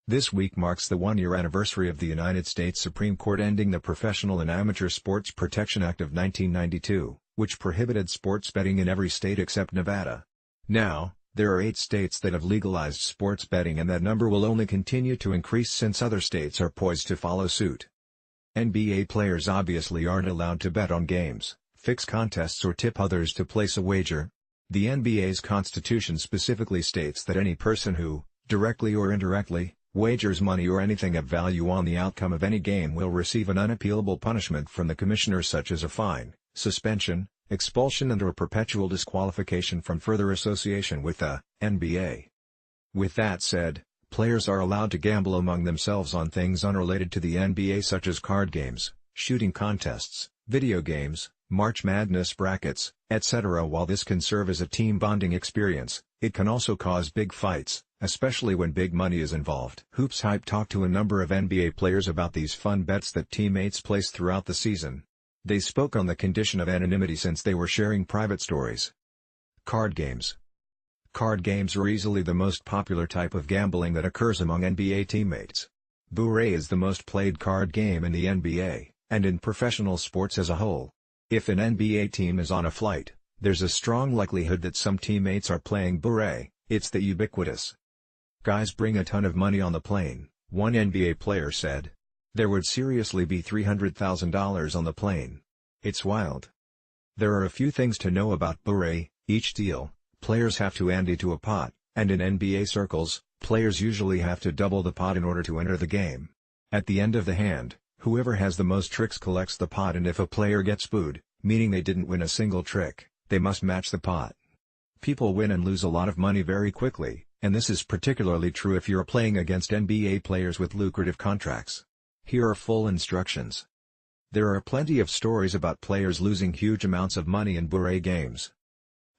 This week marks the one-year anniversary of the United States Supreme Court ending the Professional and Amateur Sports Protection Act of 1992, which prohibited sports betting in every state except Nevada. Now, there are 8 states that have legalized sports betting, and that number will only continue to increase since other states are poised to follow suit. NBA players obviously aren't allowed to bet on games, fix contests or tip others to place a wager. The NBA's constitution specifically states that any person who, directly or indirectly, wagers money or anything of value on the outcome of any game will receive an unappealable punishment from the commissioner, such as a fine, suspension, expulsion and/or perpetual disqualification from further association with the NBA. With that said, players are allowed to gamble among themselves on things unrelated to the NBA, such as card games, shooting contests, video games, March Madness brackets, etc. While this can serve as a team bonding experience, it can also cause big fights, especially when big money is involved. Hoops Hype talked to a number of NBA players about these fun bets that teammates place throughout the season. They spoke on the condition of anonymity since they were sharing private stories. Card games. Card games are easily the most popular type of gambling that occurs among NBA teammates. Booray is the most played card game in the NBA, and in professional sports as a whole. If an NBA team is on a flight, there's a strong likelihood that some teammates are playing booray. It's the ubiquitous. "Guys bring a ton of money on the plane," one NBA player said. "There would seriously be $300,000 on the plane. It's wild." There are a few things to know about booray. Each deal, players have to ante to a pot, and in NBA circles, players usually have to double the pot in order to enter the game. At the end of the hand, whoever has the most tricks collects the pot, and if a player gets booed, meaning they didn't win a single trick, they must match the pot. People win and lose a lot of money very quickly, and this is particularly true if you're playing against NBA players with lucrative contracts. Here are full instructions. There are plenty of stories about players losing huge amounts of money in booray games.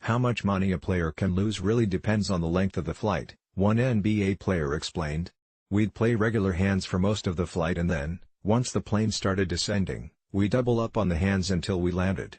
How much money a player can lose really depends on the length of the flight, one NBA player explained. "We'd play regular hands for most of the flight, and then, once the plane started descending, we double up on the hands until we landed.